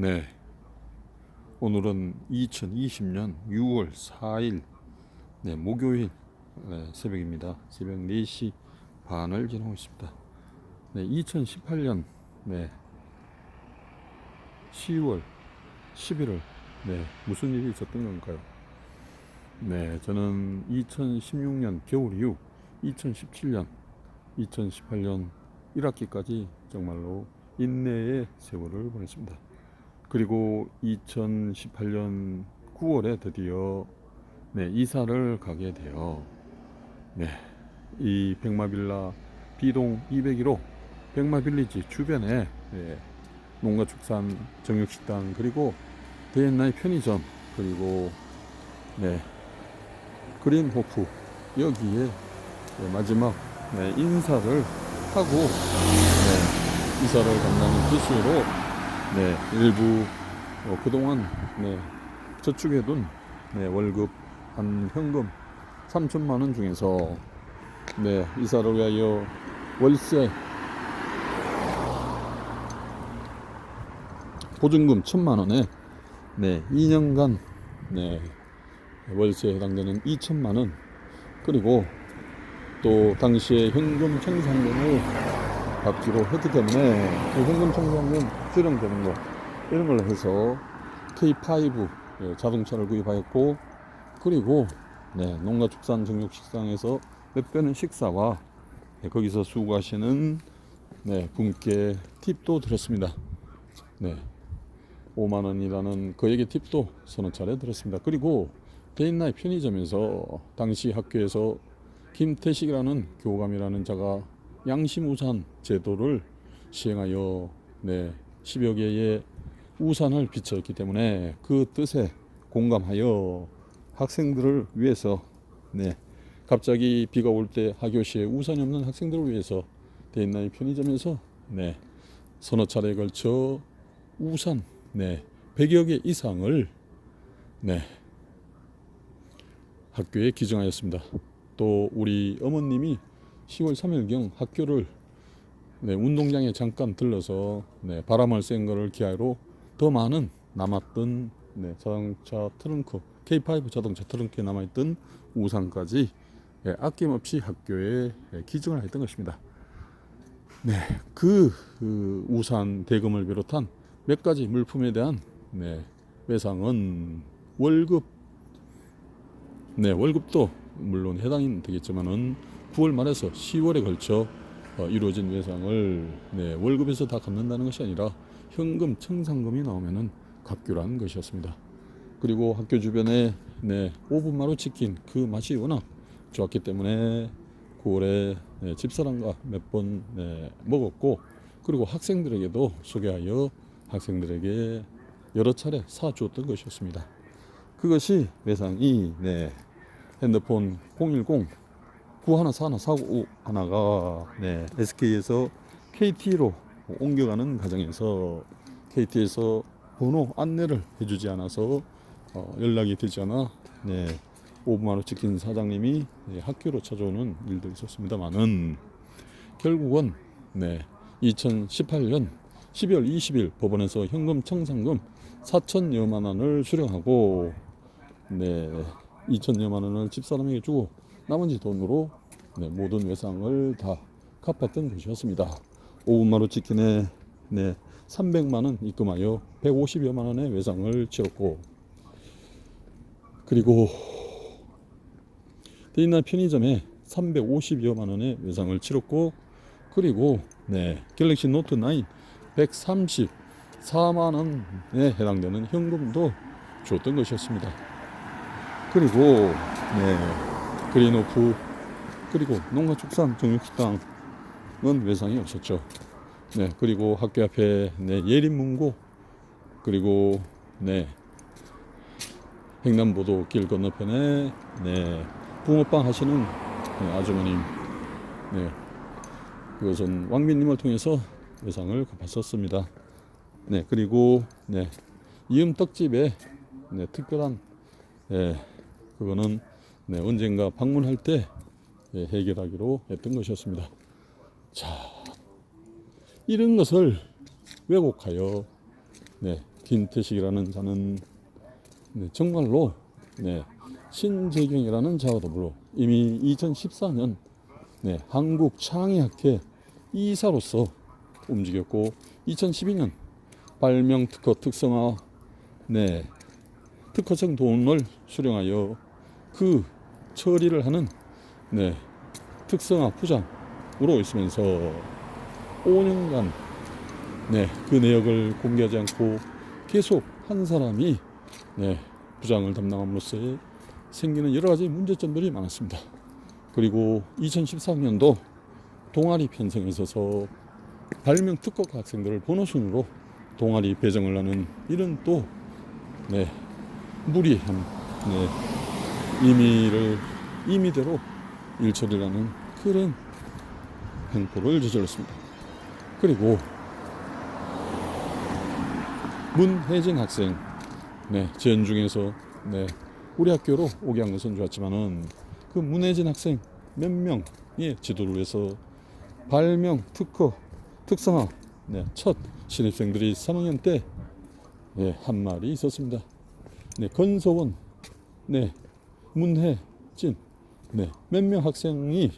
네, 오늘은 2020년 6월 4일 네, 목요일 새벽입니다. 새벽 4시 반을 지나고 있습니다. 네, 2018년 10월 11월 무슨 일이 있었던 건가요? 네, 저는 2016년 겨울 이후 2017년, 2018년 1학기까지 정말로 인내의 세월을 보냈습니다. 그리고 2018년 9월에 드디어 이사를 가게 되어 이 백마빌라 B동 201호 백마빌리지 주변에 농가축산 정육식당 그리고 데앤나잇 편의점 그리고 그린호프 여기에 마지막 인사를 하고 이사를 간다는 뜻으로 일부 그동안 저축해둔 월급 한 현금 3천만 원 중에서 이사를 위하여 월세 보증금 1천만 원에 2년간 월세에 해당되는 2천만 원 그리고 또 당시에 현금 청산금을 받기로 했기 때문에 그 현금 청산금 수령되는 거 이런 걸 해서 K5 자동차를 구입하였고 그리고 농가축산 정육식당에서 몇 배는 식사와 거기서 수고하시는 분께 팁도 드렸습니다. 5만 원이라는 그에게 팁도 서너 차례 드렸습니다. 그리고 데인나잇 편의점에서 당시 학교에서 김태식이라는 교감이라는 자가 양심우산 제도를 시행하여 10여 개의 우산을 비쳤기 때문에 그 뜻에 공감하여 학생들을 위해서 갑자기 비가 올 때 하교시에 우산이 없는 학생들을 위해서 데인나잇 편의점에서 서너 차례에 걸쳐 우산 100여 개 이상을 학교에 기증하였습니다. 또 우리 어머님이 10월 3일경 학교를 운동장에 잠깐 들러서 바람을 쐰 거를 기하로 더 많은 남았던 자동차 트렁크 K5 자동차 트렁크에 남아있던 우산까지 아낌없이 학교에 기증을 했던 것입니다. 그 우산 대금을 비롯한 몇 가지 물품에 대한 외상은 월급도 물론 해당이 되겠지만은 9월 말에서 10월에 걸쳐 이루어진 외상을 월급에서 다 갚는다는 것이 아니라 현금 청산금이 나오면은 갚기로 한 것이었습니다. 그리고 학교 주변에 5분마루 치킨 그 맛이 워낙 좋았기 때문에 9월에 집사람과 몇 번 먹었고 그리고 학생들에게도 소개하여 학생들에게 여러 차례 사주었던 것이었습니다. 그것이 외상이 핸드폰 010-9141-4951가 SK에서 KT로 옮겨가는 과정에서 KT에서 번호 안내를 해주지 않아서 연락이 되지 않아 5분마루 치킨 사장님이 학교로 찾아오는 일도 있었습니다만은 결국은 2018년 12월 20일 법원에서 현금 청산금 4천여만 원을 수령하고 2천여만 원을 집사람에게 주고 나머지 돈으로 모든 외상을 다 갚았던 것이었습니다. 5분마루 치킨에 300만 원 입금하여 150여만 원의 외상을 치렀고 그리고 데인나잇 편의점에 350여만 원의 외상을 치렀고 그리고 갤럭시 노트 9 134만 원에 해당되는 현금도 줬던 것이었습니다. 그리고 그린호프 그리고 농가축산 정육식당은 외상이 없었죠. 그리고 학교 앞에 예린문고 그리고 횡단보도 길 건너편에 붕어빵 하시는 아주머님 그것은 왕비님을 통해서 외상을 갚았었습니다. 그리고 이음 떡집에 특별한 그거는 언젠가 방문할 때 해결하기로 했던 것이었습니다. 자, 이런 것을 왜곡하여 김태식이라는 자는 네, 정말로 네, 신재경이라는 자와 더불어 이미 2014년 네, 한국창의학회 이사로서 움직였고 2012년 발명특허 특성화 네, 특허청 돈을 수령하여 그 처리를 하는 네, 특성화 부장으로 있으면서 5년간 네, 그 내역을 공개하지 않고 계속 한 사람이 네, 부장을 담당함으로써 생기는 여러 가지 문제점들이 많았습니다. 그리고 2013년도 동아리 편성에 있어서 발명 특허 학생들을 번호순으로 동아리 배정을 하는 이런 또 네, 무리한 네, 임의대로 일처리를 하는 그런 행포를 저질렀습니다. 그리고 문혜진 학생 네, 전 중에서 네, 우리 학교로 오게 한 것은 좋았지만은 그 문혜진 학생 몇 명의 지도를 위해서 발명 특허 특성화 네, 첫 신입생들이 3학년 때 네, 한 말이 있었습니다. 네, 건서원 네, 문혜진 네, 몇 명 학생이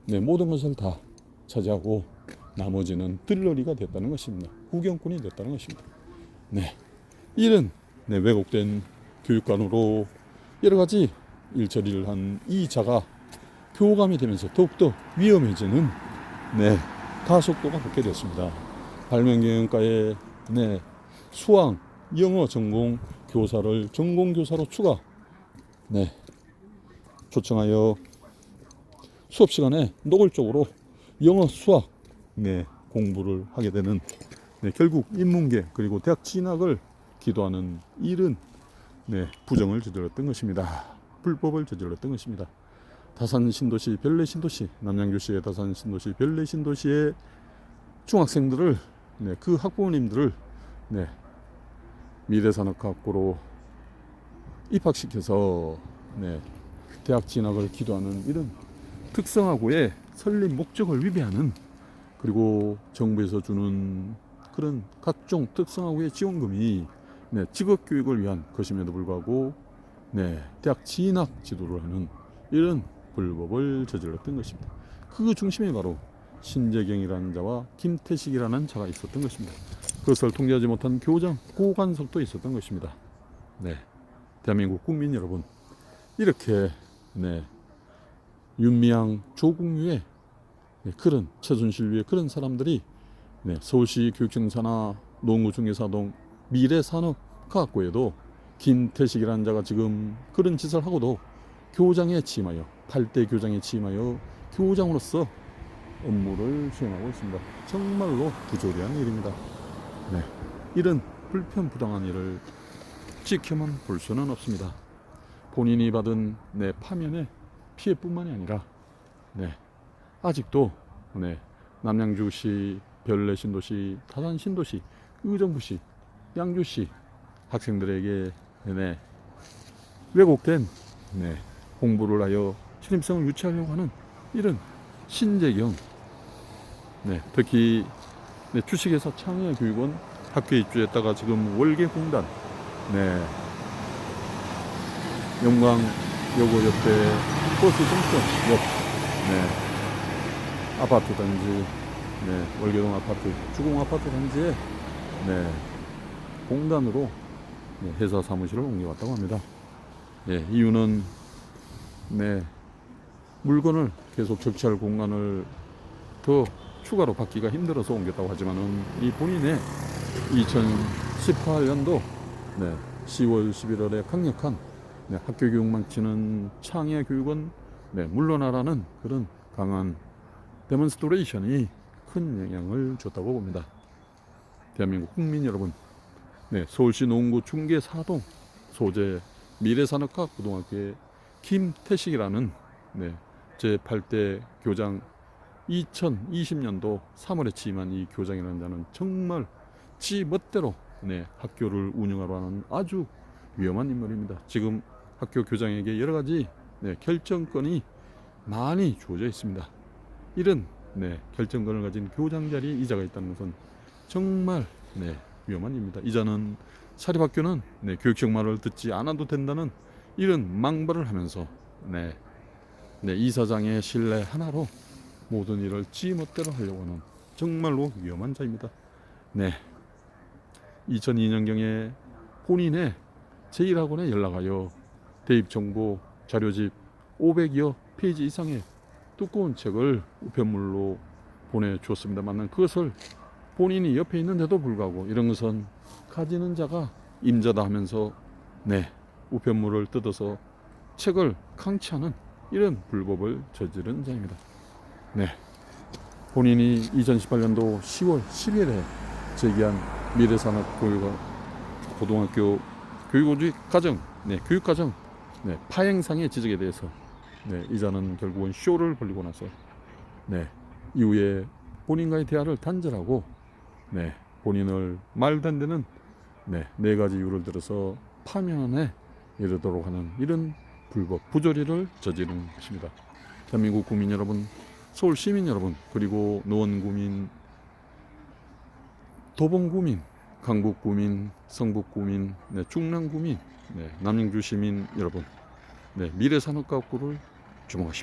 네, 모든 것을 다 차지하고 나머지는 들러리가 됐다는 것입니다. 구경꾼이 됐다는 것입니다. 네, 이런 네, 왜곡된 교육관으로 여러 가지 일처리를 한 이 자가 교감이 되면서 더욱더 위험해지는 네, 가속도가 붙게 되었습니다. 발명경영과의 네, 수학, 영어 전공 교사를 전공 교사로 추가 네, 초청하여 수업 시간에 노골적으로 영어, 수학 네, 공부를 하게 되는 네, 결국 인문계 그리고 대학 진학을 기도하는 이런 네, 부정을 저질렀던 것입니다. 불법을 저질렀던 것입니다. 다산신도시, 별내신도시, 남양주시의 다산신도시, 별내신도시의 중학생들을 네, 그 학부모님들을 네, 미래산업학과로 입학시켜서 네, 대학 진학을 기도하는 이런 특성화고의 설립 목적을 위배하는 그리고 정부에서 주는 그런 각종 특성화고의 지원금이 네, 직업교육을 위한 것임에도 불구하고 네, 대학 진학 지도를 하는 이런 불법을 저질렀던 것입니다. 그 중심에 바로 신재경이라는 자와 김태식이라는 자가 있었던 것입니다. 그것을 통제하지 못한 교장 고관석도 있었던 것입니다. 네, 대한민국 국민 여러분, 이렇게 네, 윤미향, 조국유의 네, 그런 최순실 위의 그런 사람들이 네, 서울시 교육청산하 농구중개사동 미래산업과학고에도 김태식이라는 자가 지금 그런 짓을 하고도 교장에 취임하여 8대 교장에 취임하여 교장으로서 업무를 수행하고 있습니다. 정말로 부조리한 일입니다. 네, 이런 불편부당한 일을 지켜만 볼 수는 없습니다. 본인이 받은 네, 파면의 피해뿐만이 아니라 네, 아직도 네, 남양주시, 별내신도시, 다산신도시, 의정부시, 양주시 학생들에게 네, 왜곡된 네, 공부를 하여 신입성을 유치하려고 하는 이런 신재경 네, 특히 네, 주식회사 창의교육원 학교에 입주했다가 지금 월계공단 네, 영광여고 옆에 버스 정점 옆 네, 아파트 단지 네, 월계동 아파트 주공 아파트 단지에 네, 공단으로 네, 회사 사무실을 옮겨왔다고 합니다. 예, 이유는 네, 물건을 계속 적치할 공간을 더 추가로 받기가 힘들어서 옮겼다고 하지만은 이 본인의 2018년도 네, 10월 11월에 강력한 네, 학교 교육 망치는 창의교육원 네, 물러나라는 그런 강한 데몬스트레이션이 큰 영향을 줬다고 봅니다. 대한민국 국민 여러분, 네, 서울시 농구 중계 사동 소재 미래산업과 고등학교의 김태식이라는 네, 제8대 교장 2020년도 3월에 취임한 이 교장이라는 자는 정말 지 멋대로 네, 학교를 운영하러 하는 아주 위험한 인물입니다. 지금 학교 교장에게 여러 가지 네, 결정권이 많이 주어져 있습니다. 이런 네, 결정권을 가진 교장 자리에 이자가 있다는 것은 정말 네, 위험한 일입니다. 이자는 사립학교는 네, 교육청 말을 듣지 않아도 된다는 이런 망발을 하면서 네, 네, 이사장의 신뢰 하나로 모든 일을 지멋대로 하려고 하는 정말로 위험한 자입니다. 네, 2002년경에 본인의 제1학원에 연락하여 대입 정보 자료집 500여 페이지 이상의 두꺼운 책을 우편물로 보내주었습니다만 그것을 본인이 옆에 있는데도 불구하고 이런 것은 가지는 자가 임자다 하면서 네, 우편물을 뜯어서 책을 강취하는 이런 불법을 저지른 자입니다. 네, 본인이 2018년도 10월 10일에 제기한 미래산업고등학교 교육과정, 네, 교육과정 네, 파행상의 지적에 대해서 네, 이자는 결국은 쇼를 벌리고 나서 네, 이후에 본인과의 대화를 단절하고 네, 본인을 말도 안 되는 네 가지 이유를 들어서 파면에 이르도록 하는 이런 불법 부조리를 저지른 것입니다. 대한민국 국민 여러분, 서울 시민 여러분, 그리고 노원구민, 도봉구민, 강북구민, 성북구민, 네, 충남구민, 네, 남양주 시민 여러분, 네, 미래산업과학부를 주목하십시오.